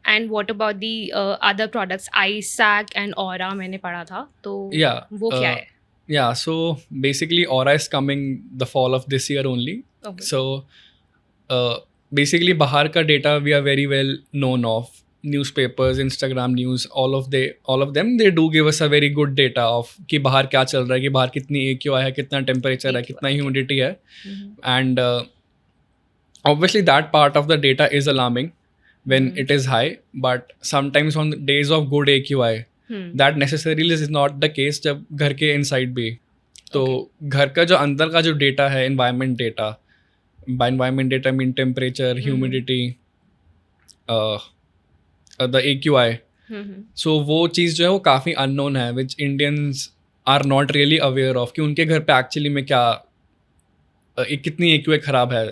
And what about the other products आईसैक and ऑरा मैंने पढ़ा था, तो Yeah. वो क्या है? Yeah. So basically, Aura is coming the fall of this year only. Okay. So basically, Bahar ka data we are very well known of. Newspapers, Instagram news, all of them, they do give us a very good data of कि बाहर क्या चल रहा है, कि बाहर कितनी AQI है, कितना टेम्परेचर है, AQI, कितना okay. ह्यूमिडिटी है. Mhm. And obviously that part of the data is alarming when it is high, but sometimes on days of good AQI, that necessarily is not the case जब घर के inside भी. तो घर का जो अंदर का जो डेटा है, environment data, by environment data I mean temperature, humidity, the AQI. So वो चीज़ जो है वो काफ़ी unknown है, which Indians are not really aware of कि उनके घर पे actually में क्या कितनी AQI खराब है.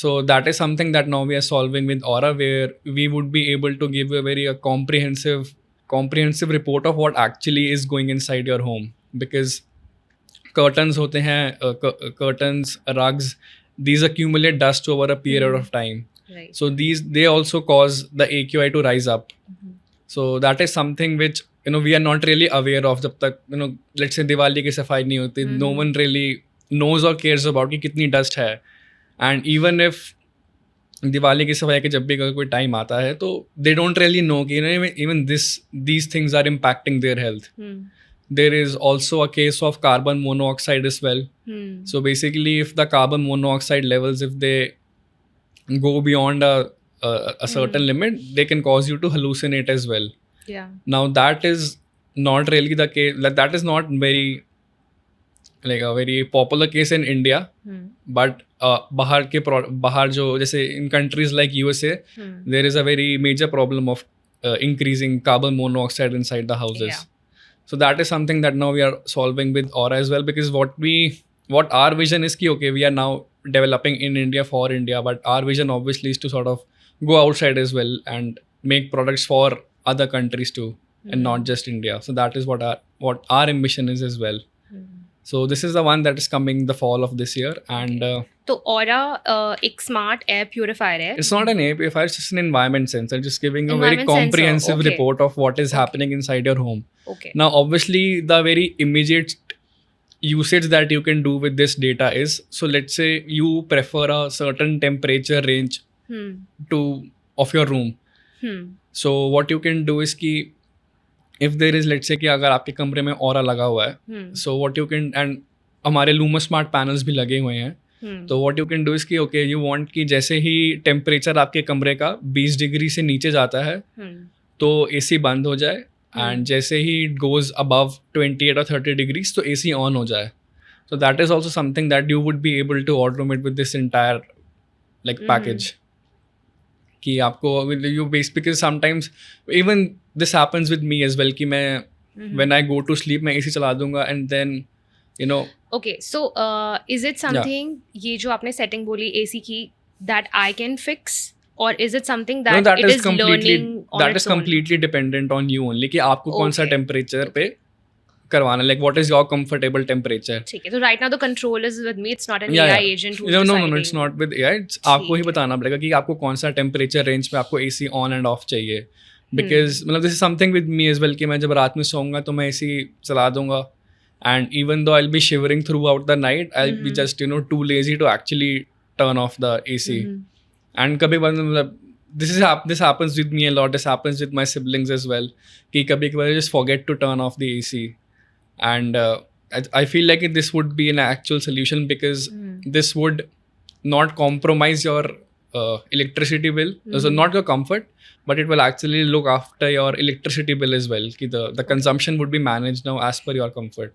So that is something that now we are solving with Aura, where we would be able to give a very comprehensive report of what actually is going inside your home. Because curtains होते हैं, curtains, rugs, these accumulate dust over a period of time. Right. So they also cause the AQI to rise up. So that is something which we are not really aware of जब तक let's say Diwali की सफाई नहीं होती, no one really knows or cares about कि कितनी dust है. And even if Diwali की सफाई के जब भी कोई टाइम आता है तो they don't really know कि even these things are impacting their health. There is also a case of carbon monoxide as well. So basically if the carbon monoxide levels, if they go beyond a certain limit, they can cause you to hallucinate as well. Yeah. Now that is not really the case, that is not very like a very popular case in India. But बाहर जो जैसे in countries like USA, there is a very major problem of increasing carbon monoxide inside the houses. Yeah. So that is something that now we are solving with Aura as well, because what our vision is कि okay, we are now developing in India for India, but our vision obviously is to sort of go outside as well and make products for other countries too, and not just India. So that is what our ambition is as well. So this is the one that is coming the fall of this year. And तो Aura एक smart air purifier है. It's not an air purifier, it's just an environment sensor, just giving a very Environment comprehensive sensor, okay. report of what is happening inside your home. Okay. Now obviously the very immediate usage that you can do with this data is, so let's say you prefer a certain temperature range of your room. So what you can do is कि if there is, let's say कि अगर आपके कमरे में Aura लगा हुआ है, so what you can, and हमारे Luma Smart panels भी लगे हुए हैं, तो what you can do is कि okay, you want कि जैसे ही टेम्परेचर आपके कमरे का 20 डिग्री से नीचे जाता है तो AC बंद हो जाए, and जैसे ही it goes above 28 or 30 degrees तो AC on हो जाए. So that is also something that you would be able to automate with this entire like package. कि आपको you basically, because sometimes even this happens with me as well कि मैं when I go to sleep मैं AC चला दूंगा and then Okay, so is it something ये जो आपने setting बोली AC की that I can fix, or is it something that it is learning on that its is completely dependent on you only कि आपको कौन सा Okay. टेम्परेचर पे करवाना, like what is your comfortable temperature. ठीक है, तो right now the control is with me, it's not an Yeah, AI yeah. agent who's No, deciding. it's not with AI. आपको ही ठीक है. बताना पड़ेगा कि आपको कौन सा टेम्परेचर रेंज पे आपको AC ऑन एंड ऑफ चाहिए. Because मतलब this is something with me as well कि मैं जब रात में सोऊंगा तो मैं AC चला दूंगा, and even though I'll be shivering throughout the night, I'll be just too lazy to actually turn off the AC. And कभी मतलब this happens with me a lot. This happens with my siblings as well कि कभी कभार I just forget to turn off the AC. And I feel like this would be an actual solution, because this would not compromise your electricity bill, so not your comfort, but it will actually look after your electricity bill as well. The consumption would be managed now as per your comfort.